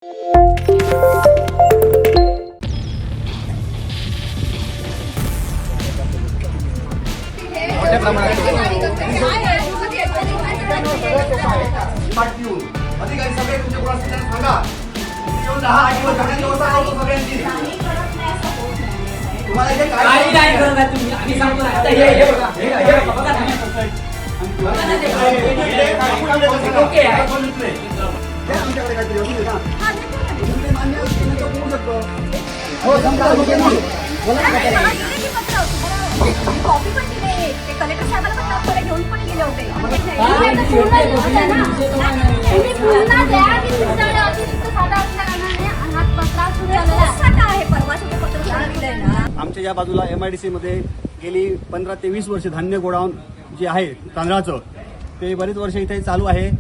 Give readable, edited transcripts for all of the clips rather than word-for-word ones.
अधिकारी सगळे तुमच्या कोणाला सांगा येऊन 10 दिवस जाण्याची व्यवस्था करतो सगळ्यांची. तुम्हाला इथे काही नाही करत तुम्ही. आम्ही सांगतो आता हे बघा हे बघा ओके आहे आमच्याकडे काहीतरी असू दे ना. तुम्ही मान्य करू शकतो. हो समजा बोला ना. कॉपी पण दिले ते कलेक्टर साहेबांना पण थोडे घेऊन पण गेले होते. आमच्या या बाजूला MIDC मध्ये गेली 15 ते 20 वर्ष धान्य गोडाऊन जे आहे तांदळाचं ते बरीच वर्ष इथे चालू आहे.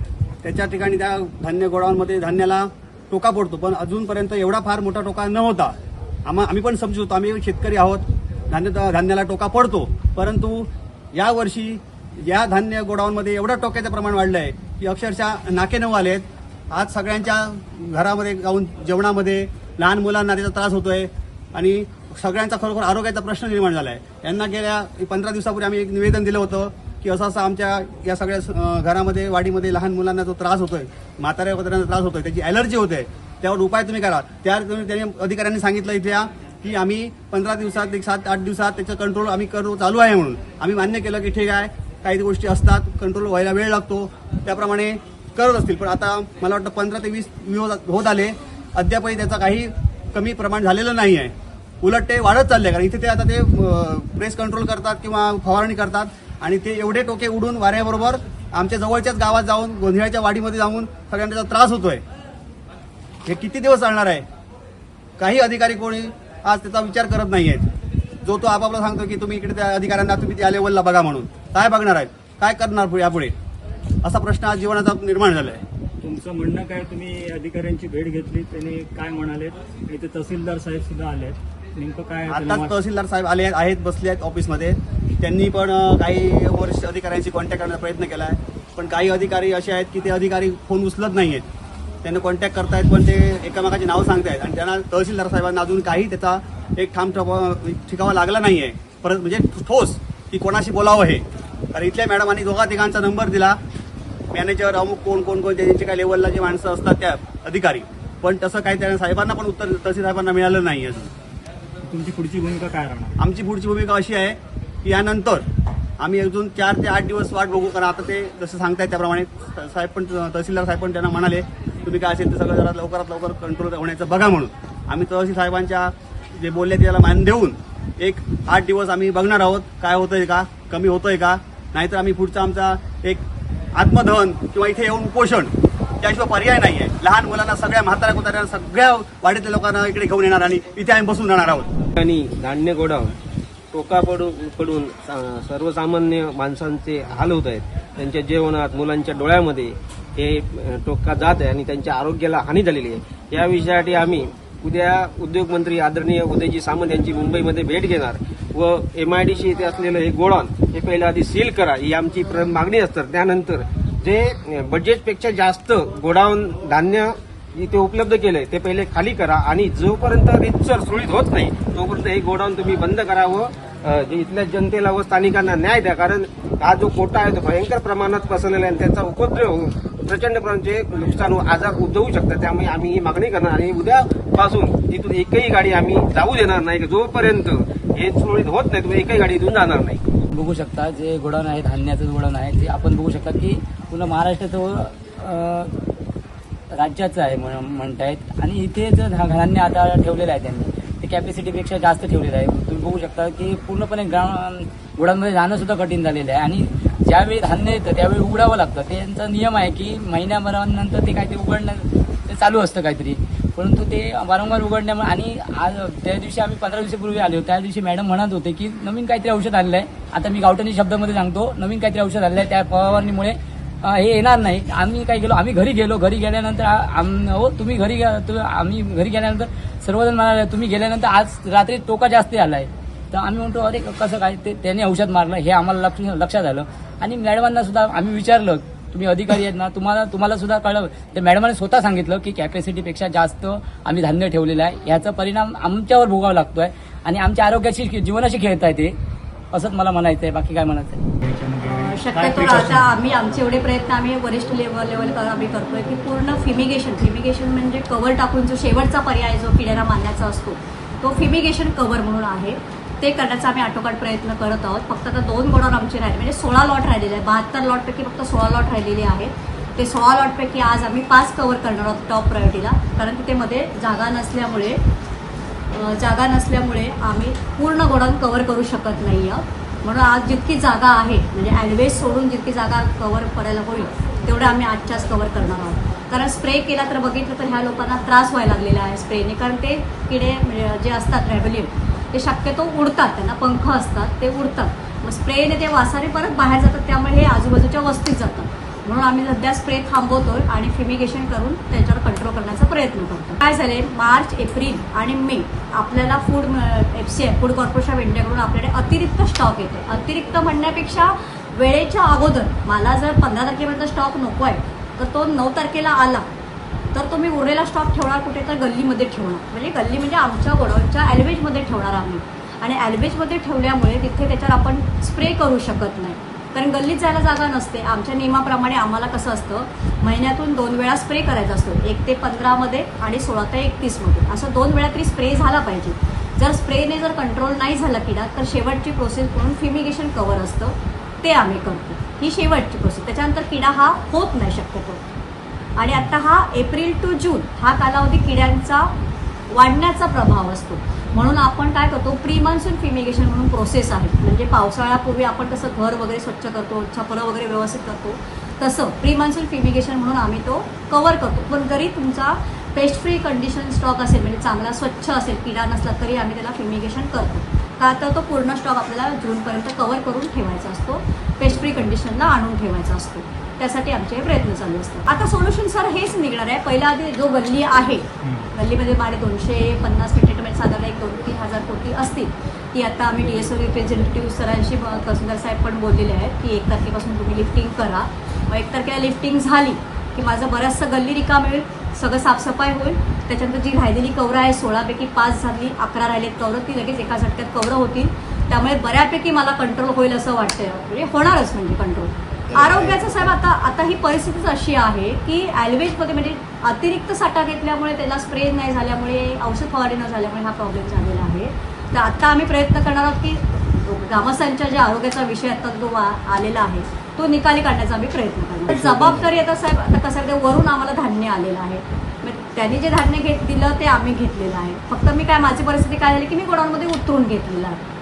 त्याच्या ठिकाणी त्या धान्य गोडाऊनमध्ये धान्याला टोका पडतो, पण अजूनपर्यंत एवढा फार मोठा टोका नव्हता. आम्ही पण समजू होतो, आम्ही शेतकरी आहोत, धान्याला टोका पडतो. परंतु यावर्षी या धान्य गोडाऊनमध्ये एवढं टोक्याचं प्रमाण वाढलं आहे की अक्षरशः नाके नऊ आले आहेत. आज सगळ्यांच्या घरामध्ये जाऊन जेवणामध्ये लहान मुलांना त्याचा त्रास होतोय आणि सगळ्यांचा खरोखर आरोग्याचा प्रश्न निर्माण झाला आहे. यांना गेल्या 15 दिवसापूर्वी आम्ही एक निवेदन दिलं होतं की असं आमच्या या सगळ्या घरामध्ये वाडीमध्ये लहान मुलांना जो त्रास होतोय, म्हाताऱ्या वगैरे त्रास होतोय, त्याची ॲलर्जी होते, त्यावर उपाय तुम्ही करा. त्यांनी अधिकाऱ्यांनी सांगितलं इथल्या की आम्ही 15 दिवसात 7-8 दिवसात त्याचं कंट्रोल आम्ही चालू आहे म्हणून. आम्ही मान्य केलं की ठीक आहे, काही गोष्टी असतात, कंट्रोल व्हायला वेळ लागतो, त्याप्रमाणे करत असतील. पण आता मला वाटतं 15 ते 20 होत आले, अद्यापही त्याचा काही कमी प्रमाण झालेलं नाही आहे. उलट ते वाढत चालले. कारण इथे ते आता ते प्रेस कंट्रोल करतात किंवा फवारणी करतात आणि ते एवढे टोके उडून वाऱ्याबरोबर आमच्या जवळच्याच गावात जाऊन गोंधळ्याच्या वाडीमध्ये जाऊन सगळ्यांना त्याचा त्रास होतोय. हे किती दिवस चालणार आहे? काही अधिकारी कोणी आज त्याचा विचार करत नाही आहेत. जो तो आपापला सांगतो की तुम्ही इकडे त्या अधिकाऱ्यांना तुम्ही त्या लेवलला बघा म्हणून. काय बघणार आहेत? काय करणार यापुढे? असा प्रश्न आज जीवनाचा निर्माण झालाय. तुमचं म्हणणं काय? तुम्ही अधिकाऱ्यांची भेट घेतली, त्यांनी काय म्हणाले? इथे तहसीलदार साहेब सुद्धा आले, नेमकं काय? आताच तहसीलदार साहेब आले आहेत, बसले आहेत ऑफिसमध्ये. त्यांनी पण काही वरिष्ठ अधिकाऱ्यांशी कॉन्टॅक्ट करण्याचा प्रयत्न केला आहे, पण काही अधिकारी असे आहेत की ते अधिकारी फोन उचलत नाही आहेत. त्यांना कॉन्टॅक्ट करतायत पण ते एकामेकाची नावं सांगतायत आणि त्यांना तहसीलदार साहेबांना अजून काही त्याचा एक ठाम ठिकावा लागला नाही आहे. परत म्हणजे ठोस की कोणाशी बोलावं हे. तर इथल्या मॅडमांनी दोघा-तिघांचा नंबर दिला, मॅनेजर अमुक कोण त्यांचे काही लेवलला जे माणसं असतात त्या अधिकारी, पण तसं काही त्या साहेबांना पण उत्तर तहसील साहेबांना मिळालं नाही अजून. तुमची पुढची भूमिका काय राहणार? आमची पुढची भूमिका अशी आहे की यानंतर आम्ही अजून 4 ते 8 दिवस वाट बघू. कारण आता ते जसं सांगतायत त्याप्रमाणे साहेब पण तहसीलदार साहेब पण त्यांना म्हणाले तुम्ही काय असेल ते सगळं जरा लवकरात लवकर कंट्रोल होण्याचं बघा म्हणून. आम्ही तहसील साहेबांच्या जे बोलले त्याला मान देऊन एक 8 दिवस आम्ही बघणार आहोत काय होतंय का, कमी होतंय का. नाहीतर आम्ही पुढचा आमचा एक आत्मदहन किंवा इथे येऊन उपोषण त्याशिवाय पर्याय नाही आहे. लहान मुलांना, सगळ्या म्हाताऱ्या कुताऱ्यांना, सगळ्या वाडीतल्या लोकांना इकडे घेऊन येणार आणि इथे आम्ही बसून राहणार आहोत. आणि धान्य गोडाऊन टोका पडून सर्वसामान्य माणसांचे हाल होत आहेत. त्यांच्या जेवणात, मुलांच्या डोळ्यामध्ये हे टोका जात आहे आणि त्यांच्या आरोग्याला हानी झालेली आहे. या विषयासाठी आम्ही उद्या उद्योगमंत्री आदरणीय उदयजी सामंत यांची मुंबईमध्ये भेट घेणार व MIDC येथे असलेलं हे गोडाऊन हे पहिलं आधी सील करा ही आमची मागणी असते. त्यानंतर जे बजेटपेक्षा जास्त गोडाऊन धान्य इथे उपलब्ध केलंय ते पहिले खाली करा आणि जोपर्यंत रीतसर सुरळीत होत नाही तोपर्यंत हे गोडाऊन तुम्ही बंद करावं. इथल्या जनतेला व स्थानिकांना न्याय द्या. कारण हा जो कोटा आहे तो भयंकर प्रमाणात पसरलेला आहे आणि त्याचा उपद्रव होऊन प्रचंड प्रमाणाचे नुकसान व आजार उद्भवू शकतात. त्यामुळे आम्ही ही मागणी करणार आणि उद्यापासून इथून एकही गाडी आम्ही जाऊ देणार नाही. जोपर्यंत हे सुरळीत होत नाही तो एकही गाडी इथून जाणार नाही. बघू शकता जे गोडाऊन आहे, धान्याचं गोडाऊन आहे, ते आपण बघू शकता की पूर्ण महाराष्ट्राचं राज्याचं आहे म्हणतायत. आणि इथे जे धान्य आता ठेवलेलं आहे त्यांनी ते कॅपॅसिटीपेक्षा जास्त ठेवलेलं आहे. तुम्ही बघू शकता की पूर्णपणे गोडाऊनमध्ये जाणं सुद्धा कठीण झालेलं आहे. आणि ज्यावेळी धान्य येतं त्यावेळी उघडावं लागतं. त्यांचा नियम आहे की महिन्याभरानंतर ते काहीतरी उघडणं ते चालू असतं काहीतरी, परंतु ते वारंवार उघडण्यामुळे. आणि आज त्या दिवशी आम्ही 15 दिवसापूर्वी आलो होतो, त्या दिवशी मॅडम म्हणत होते की नवीन काहीतरी औषध आलेलं आहे. आता मी गावठाणी शब्दामध्ये सांगतो, नवीन काहीतरी औषध आलेलं आहे, त्या फवारणीमुळे हे येणार नाही. आम्ही काय केलो, आम्ही घरी गेल्यानंतर हो तुम्ही आम्ही घरी गेल्यानंतर सर्वजण म्हणाले तुम्ही गेल्यानंतर आज रात्री टोका जास्त आलाय. तर आम्ही म्हणतो अरे कसं काय, ते त्याने औषध मारलं हे आम्हाला लक्षात आलं. आणि मॅडमांना सुद्धा आम्ही विचारलं तुम्ही अधिकारी आहेत ना, तुम्हाला सुद्धा कळलं. ते मॅडमांनी स्वतः सांगितलं की कॅपॅसिटीपेक्षा जास्त आम्ही धान्य ठेवलेलं आहे. याचा परिणाम आमच्यावर भोगावा लागतोय आणि आमच्या आरोग्याशी जीवनाशी खेळताय ते, असंच मला म्हणायचं आहे. बाकी काय म्हणायचं आहे? शक्यतो आता आम्ही आमचे एवढे प्रयत्न आम्ही वरिष्ठ लेवल आम्ही करतोय की पूर्ण फिमिगेशन म्हणजे कव्हर टाकून जो शेवटचा पर्याय जो किड्यांना मारण्याचा असतो तो फिमिगेशन कव्हर म्हणून आहे. ते करण्याचा आम्ही आटोकाट प्रयत्न करत आहोत. फक्त आता 2 गोडाऊन आमचे राहिले, म्हणजे 16 लॉट राहिलेले आहे. 72 लॉटपैकी फक्त 16 लॉट राहिलेले आहेत. ते 16 लॉटपैकी आज आम्ही 5 कव्हर करणार आहोत टॉप प्रायोरिटीला, कारण तिथे मध्ये जागा नसल्यामुळे आम्ही पूर्ण गोडाऊन कव्हर करू शकत नाही आहोत. म्हणून आज जितकी जागा आहे म्हणजे ॲल्वेज सोडून जितकी जागा कव्हर करायला होईल तेवढं आम्ही आजच्याच कव्हर करणार आहोत. कारण स्प्रे केला तर बघितलं तर ह्या लोकांना त्रास व्हायला लागलेला आहे स्प्रेने, कारण ते किडे जे असतात रॅव्हलियम ते शक्यतो उडतात, त्यांना पंख असतात ते उडतात. मग स्प्रेने ते वासाने परत बाहेर जातात, त्यामुळे हे आजूबाजूच्या वस्तीत जातात. म्हणून आम्ही सध्या स्प्रे थांबवतोय आणि फिमिगेशन करून त्याच्यावर कंट्रोल करण्याचा प्रयत्न करतो. काय झाले, मार्च, एप्रिल आणि मे आपल्याला FCI फूड कॉर्पोरेशन ऑफ इंडियाकडून आपल्याकडे अतिरिक्त स्टॉक येतो. अतिरिक्त म्हणण्यापेक्षा वेळेच्या अगोदर मला जर 15 तारखेपर्यंत स्टॉक नको आहे तर तो 9 तारखेला आला तर तो मी उरलेला स्टॉक ठेवणार कुठे, तर गल्लीमध्ये ठेवणार. म्हणजे गल्ली म्हणजे आमच्या गोडाऊनच्या ॲल्वेजमध्ये ठेवणार आम्ही. आणि ॲल्वेजमध्ये ठेवल्यामुळे तिथे त्याच्यावर आपण स्प्रे करू शकत नाही, कारण गल्लीत जायला जागा नसते. आमच्या नियमाप्रमाणे आम्हाला कसं असतं, महिन्यातून 2 वेळा स्प्रे करायचा असतो, 1 ते 15 मध्ये आणि 16 ते 31 मध्ये. असं 2 वेळा तरी स्प्रे झाला पाहिजे. जर स्प्रेने जर कंट्रोल नाही झाला किडा तर शेवटची प्रोसेस म्हणून फिमिगेशन कव्हर असतं ते आम्ही करतो. ही शेवटची प्रोसेस, त्याच्यानंतर किडा हा होत नाही शक्यतो. आणि आता हा एप्रिल टू जून हा कालावधी किड्यांचा वाढण्याचा प्रभाव असतो. म्हणून आपण काय करतो, प्री मान्सून फिमिगेशन म्हणून प्रोसेस आहे. म्हणजे पावसाळ्यापूर्वी आपण कसं घर वगैरे स्वच्छ करतो, छपरं वगैरे व्यवस्थित करतो, तसं प्री मान्सून फिमिगेशन म्हणून आम्ही तो कव्हर करतो. पण जरी तुमचा पेस्ट फ्री कंडिशन स्टॉक असेल, म्हणजे चांगला स्वच्छ असेल, किडा नसला तरी आम्ही त्याला फिमिगेशन करतो. का तर तो पूर्ण स्टॉक आपल्याला जूनपर्यंत कव्हर करून ठेवायचा असतो, पेस्ट फ्री कंडिशनला आणून ठेवायचा असतो. त्यासाठी आमचे प्रयत्न चालू असतात. आता सोल्युशन सर हेच निघणार आहे. पहिला आधी जो गल्ली आहे, गल्लीमध्ये 250 मीटर म्हणजे साधारण 1-2-3 हजार कोटी असतील, ती आता आम्ही DSO रिप्रेझेंटेटिव्ह सरांशी तहसीलदार साहेब पण बोललेले आहेत की 1 तारखेपासून तुम्ही लिफ्टिंग करा. मग 1 तारखेला लिफ्टिंग झाली की माझं बऱ्याचसं गल्ली रिकाम होईल, सगळं साफसफाई होईल. त्याच्यानंतर जी राहिलेली कवरं आहे 16पैकी 5 झाली, 11 राहिलेत कवरं, ती लगेच एका झटक्यात कवरं होतील. त्यामुळे बऱ्यापैकी मला कंट्रोल होईल असं वाटतंय. म्हणजे होणारच म्हणजे कंट्रोल. आरोग्याचं साहेब आता ही परिस्थितीच अशी आहे की ॲल्वेजमध्ये म्हणजे अतिरिक्त साठा घेतल्यामुळे त्याला स्प्रे नाही झाल्यामुळे, औषध फवारणी न झाल्यामुळे हा प्रॉब्लेम झालेला आहे. तर आता आम्ही प्रयत्न करणार आहोत की ग्रामस्थांच्या ज्या आरोग्याचा विषय आता जो आलेला आहे तो निकाली काढण्याचा आम्ही प्रयत्न करणार. जबाबदारी आता साहेब आता कसं आहे, वरून आम्हाला धान्य आलेलं आहे. त्यांनी जे धान्य दिलं ते आम्ही घेतलेलं आहे. फक्त मी काय, माझी परिस्थिती काय झाली की मी गोडाऊनमध्ये उतरून घेतलेला आहे.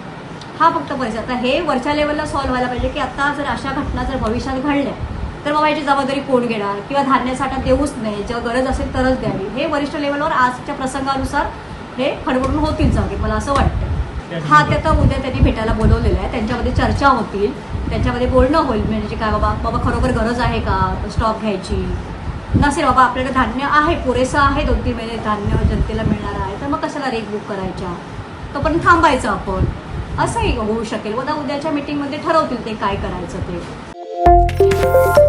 हा फक्त परिस्थिती. आता हे वरच्या लेवलला सॉल्व्ह व्हायला पाहिजे की आता जर अशा घटना जर भविष्यात घडल्या तर बाबा याची जबाबदारी कोण घेणार, किंवा धान्यासाठी देऊच नाही, जेव्हा गरज असेल तरच द्यावी. हे वरिष्ठ लेवलवर आजच्या प्रसंगानुसार हे खडबडून होतील जागे, मला असं वाटतं. हा ते आता उद्या त्यांनी भेटायला बोलवलेलं आहे, त्यांच्यामध्ये चर्चा होतील, त्यांच्यामध्ये बोलणं होईल. म्हणजे काय बाबा खरोखर गरज आहे का स्टॉक घ्यायची, नसेल बाबा आपल्याकडे धान्य आहे, पुरेसं आहे, 2-3 महिने धान्य जनतेला मिळणार आहे, तर मग कशाला रेक बुक करायच्या, तोपर्यंत थांबायचं आपण, असंही होऊ शकेल. उद्याच्या मीटिंगमध्ये ठरवतील ते काय करायचं ते.